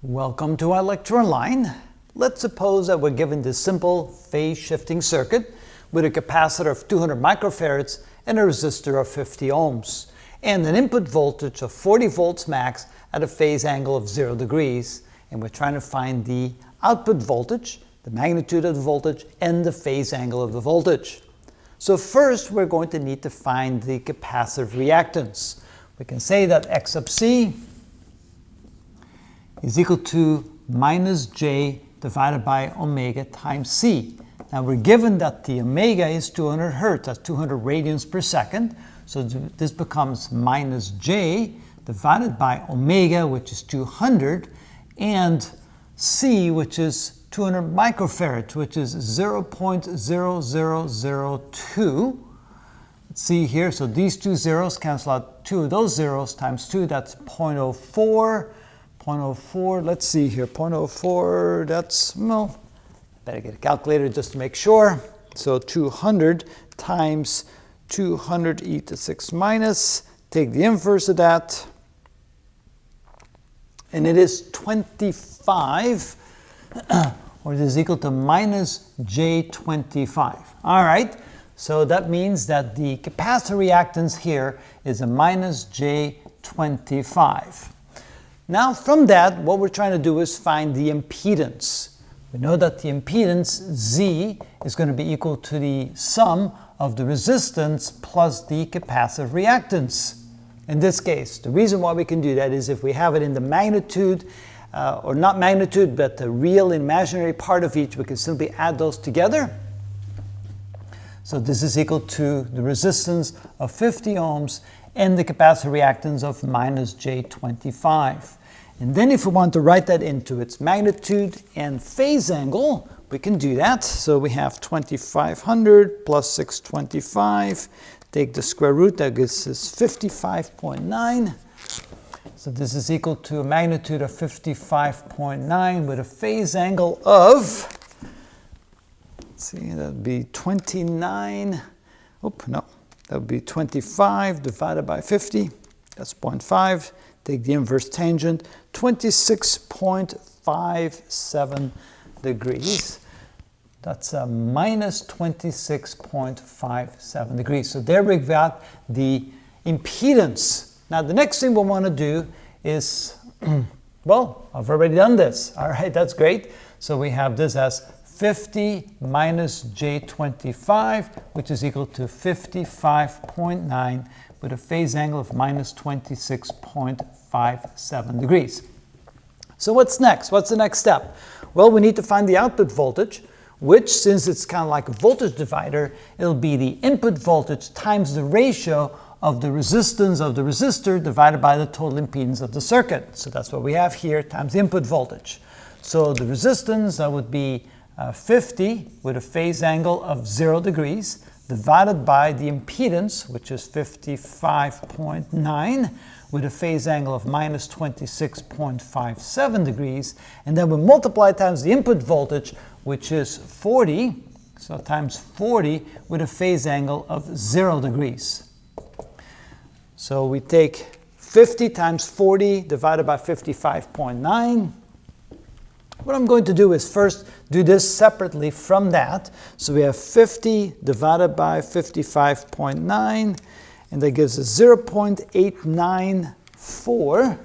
Welcome to our lecture online. Let's suppose that we're given this simple phase shifting circuit with a capacitor of 200 microfarads and a resistor of 50 ohms and an input voltage of 40 volts max at a phase angle of 0 degrees. And we're trying to find the output voltage, the magnitude of the voltage, and the phase angle of the voltage. So first we're going to need to find the capacitive reactance. We can say that X sub C is equal to minus J divided by omega times C. Now we're given that the omega is 200 hertz, that's 200 radians per second. So this becomes minus J divided by omega, which is 200, and C, which is 200 microfarads, which is 0.0002. Let's see here, so these two zeros cancel out two of those zeros times 2, that's 0.04. 0.04, let's see here, 0.04, that's, well, better get a calculator just to make sure. So 200 times 200 e to 6 minus, take the inverse of that, and it is 25, or it is equal to minus J25. All right, so that means that the capacitor reactance here is a minus J25. Now from that, what we're trying to do is find the impedance. We know that the impedance, Z, is going to be equal to the sum of the resistance plus the capacitive reactance. In this case, the reason why we can do that is if we have it in the magnitude, or not magnitude, but the real imaginary part of each, we can simply add those together. So this is equal to the resistance of 50 ohms and the capacitive reactance of minus J25. And then if we want to write that into its magnitude and phase angle, we can do that. So we have 2500 plus 625. Take the square root, that gives us 55.9. So this is equal to a magnitude of 55.9 with a phase angle of, let's see, that would be 29. That would be 25 divided by 50. That's 0.5. Take the inverse tangent, 26.57 degrees. That's a minus 26.57 degrees. So there we've got the impedance. Now the next thing we want to do is, well, I've already done this. All right, that's great. So we have this as 50 minus J25, which is equal to 55.9 with a phase angle of minus 26.57 degrees. So what's next? What's the next step? Well, we need to find the output voltage, which, since it's kind of like a voltage divider, it'll be the input voltage times the ratio of the resistance of the resistor divided by the total impedance of the circuit. So that's what we have here, times the input voltage. So the resistance, that would be 50 with a phase angle of 0 degrees, divided by the impedance, which is 55.9, with a phase angle of minus 26.57 degrees, and then we multiply times the input voltage, which is 40, so times 40 with a phase angle of 0 degrees. So we take 50 times 40 divided by 55.9. What I'm going to do is first do this separately from that. So we have 50 divided by 55.9, and that gives us 0.894.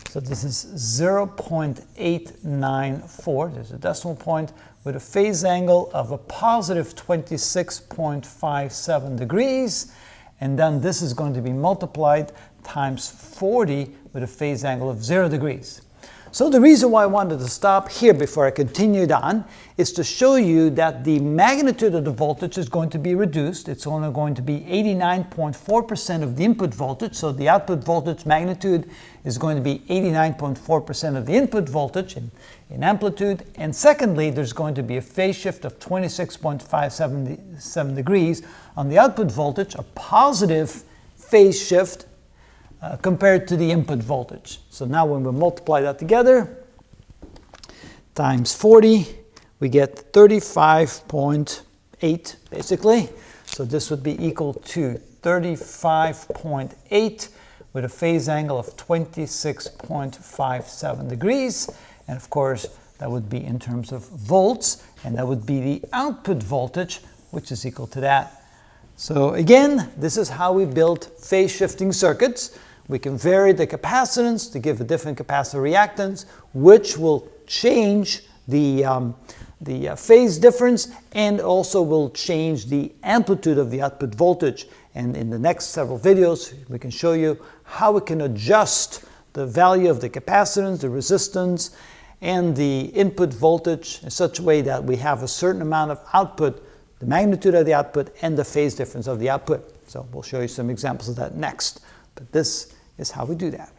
So this is 0.894. There's a decimal point with a phase angle of a positive 26.57 degrees. And then this is going to be multiplied times 40 with a phase angle of 0 degrees. So the reason why I wanted to stop here before I continued on is to show you that the magnitude of the voltage is going to be reduced. It's only going to be 89.4% of the input voltage. So the output voltage magnitude is going to be 89.4% of the input voltage in amplitude. And secondly, there's going to be a phase shift of 26.57 degrees on the output voltage, a positive phase shift compared to the input voltage. So now when we multiply that together, times 40, we get 35.8 basically. So this would be equal to 35.8 with a phase angle of 26.57 degrees. And of course, that would be in terms of volts, and that would be the output voltage, which is equal to that. So again, this is how we build phase shifting circuits. We can vary the capacitance to give a different capacitor reactance, which will change the phase difference and also will change the amplitude of the output voltage. And in the next several videos, we can show you how we can adjust the value of the capacitance, the resistance, and the input voltage in such a way that we have a certain amount of output, the magnitude of the output, and the phase difference of the output. So we'll show you some examples of that next. But this is how we do that.